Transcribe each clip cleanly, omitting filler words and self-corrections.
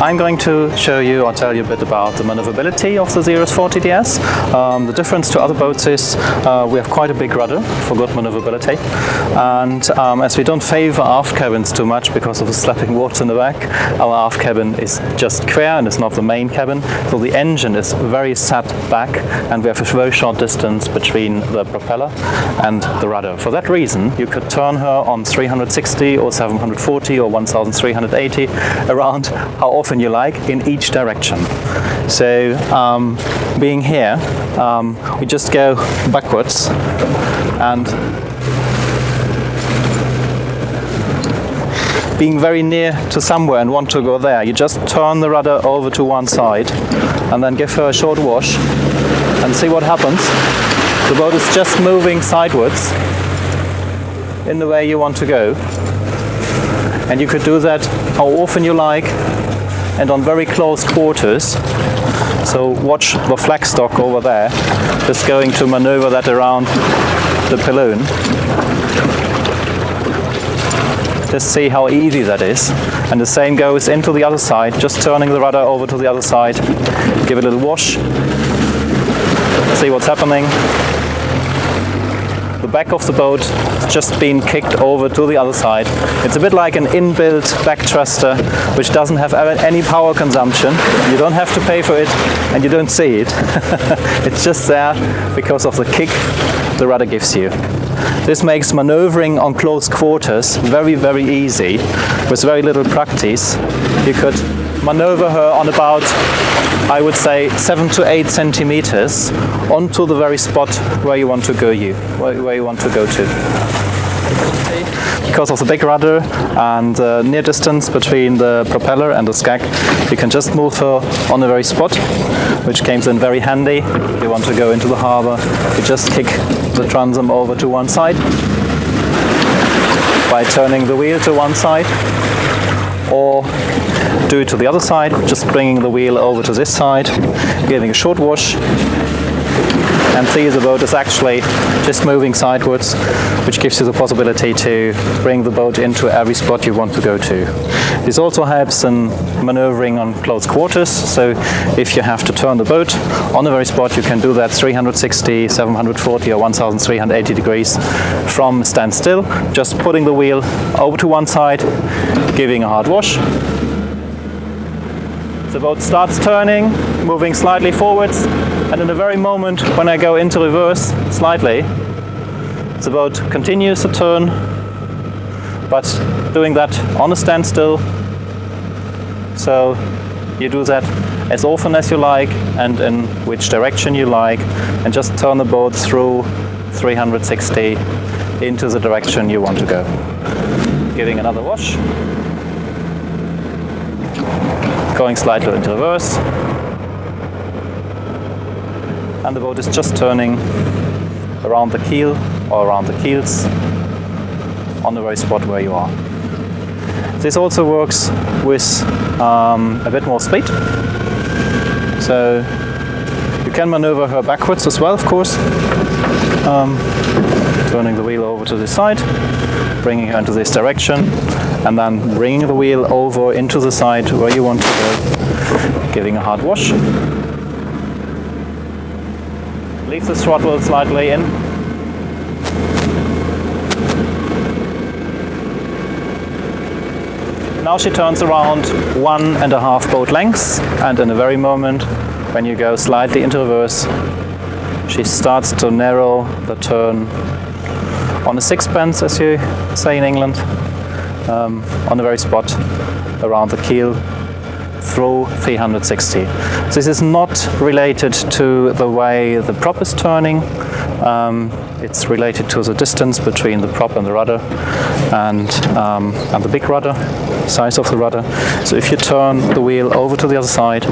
I'm going to show you or tell you a bit about the maneuverability of the Sirius 40DS. The difference to other boats is we have quite a big rudder for good maneuverability, and as we don't favor aft cabins too much because of the slapping water in the back, our aft cabin is just square and it's not the main cabin, so the engine is very set back and we have a very short distance between the propeller and the rudder. For that reason, you could turn her on 360 or 740 or 1380 around how often you like in each direction. So being here, we just go backwards and being very near to somewhere and want to go there, you just turn the rudder over to one side and then give her a short wash and see what happens. The boat is just moving sideways in the way you want to go, and you could do that how often you like and on very close quarters. So watch the flagstock over there, just going to maneuver that around the pillion. Just see how easy that is. And the same goes into the other side, just turning the rudder over to the other side, give it a little wash, see what's happening. The back of the boat has just been kicked over to the other side. It's a bit like an inbuilt back thruster, which doesn't have any power consumption. You don't have to pay for it and you don't see it. It's just there because of the kick the rudder gives you. This makes maneuvering on close quarters very, very easy. With very little practice, you could maneuver her on about, I would say, 7 to 8 centimeters onto the very spot where you want to go to. Because of the big rudder and the near distance between the propeller and the skag, you can just move her on the very spot, which comes in very handy. If you want to go into the harbor, you just kick the transom over to one side by turning the wheel to one side, or do it to the other side, just bringing the wheel over to this side, giving a short wash, and see the boat is actually just moving sideways, which gives you the possibility to bring the boat into every spot you want to go to. This also helps in maneuvering on close quarters, so if you have to turn the boat on the very spot, you can do that 360, 740 or 1380 degrees from standstill, just putting the wheel over to one side, giving a hard wash. The boat starts turning, moving slightly forwards, and in the very moment when I go into reverse slightly, the boat continues to turn, but doing that on a standstill. So you do that as often as you like and in which direction you like, and just turn the boat through 360 into the direction you want to go. Giving another wash. Going slightly into reverse, and the boat is just turning around the keel or around the keels on the very spot where you are. This also works with a bit more speed, so you can maneuver her backwards as well, of course, turning the wheel over to the side, bringing her into this direction, and then bringing the wheel over into the side where you want to go, giving a hard wash. Leave the throttle slightly in. Now she turns around 1.5 boat lengths, and in a very moment when you go slightly into reverse, she starts to narrow the turn on a sixpence, as you say in England, on the very spot around the keel through 360. This is not related to the way the prop is turning, it's related to the distance between the prop and the rudder and the big rudder, size of the rudder. So if you turn the wheel over to the other side,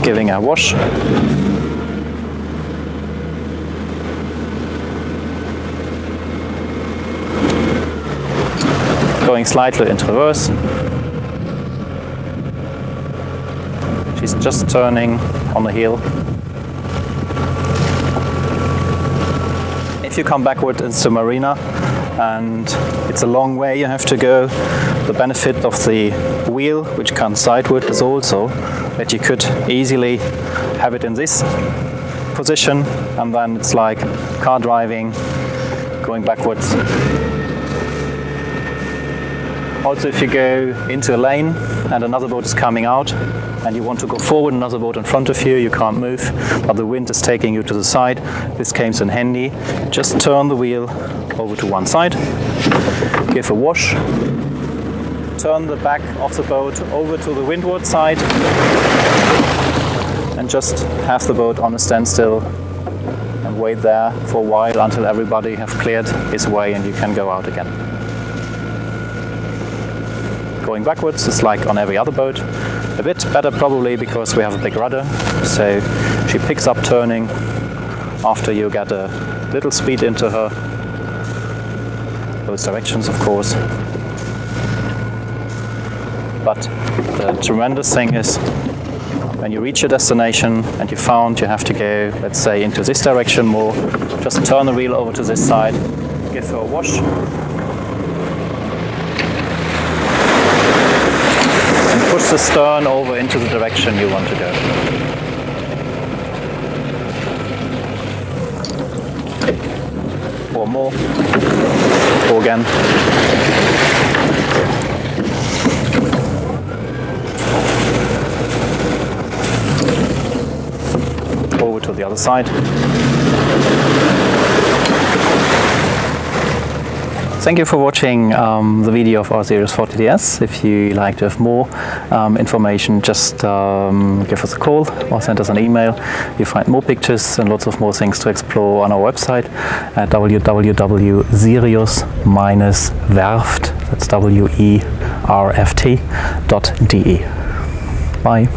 giving a wash, going slightly into reverse. She's just turning on the heel. if you come backward, it's the marina, and it's a long way you have to go. The benefit of the wheel, which comes sideward, is also that you could easily have it in this position, and then it's like car driving, going backwards. Also, if you go into a lane and another boat is coming out and you want to go forward, another boat in front of you, you can't move, but the wind is taking you to the side. This comes in handy. Just turn the wheel over to one side, give a wash, turn the back of the boat over to the windward side, and just have the boat on a standstill and wait there for a while until everybody have cleared his way and you can go out again. Going backwards is like on every other boat. A bit better probably because we have a big rudder, so she picks up turning after you get a little speed into her. Both directions, of course. But the tremendous thing is when you reach your destination and you found you have to go, let's say, into this direction more, just turn the wheel over to this side, give her a wash, push the stern over into the direction you want to go. Or more. Or again. Over to the other side. Thank you for watching the video of our Sirius 40DS. If you like to have more information, just give us a call or send us an email. You find more pictures and lots of more things to explore on our website at www.sirius-werft, that's werft.de. Bye.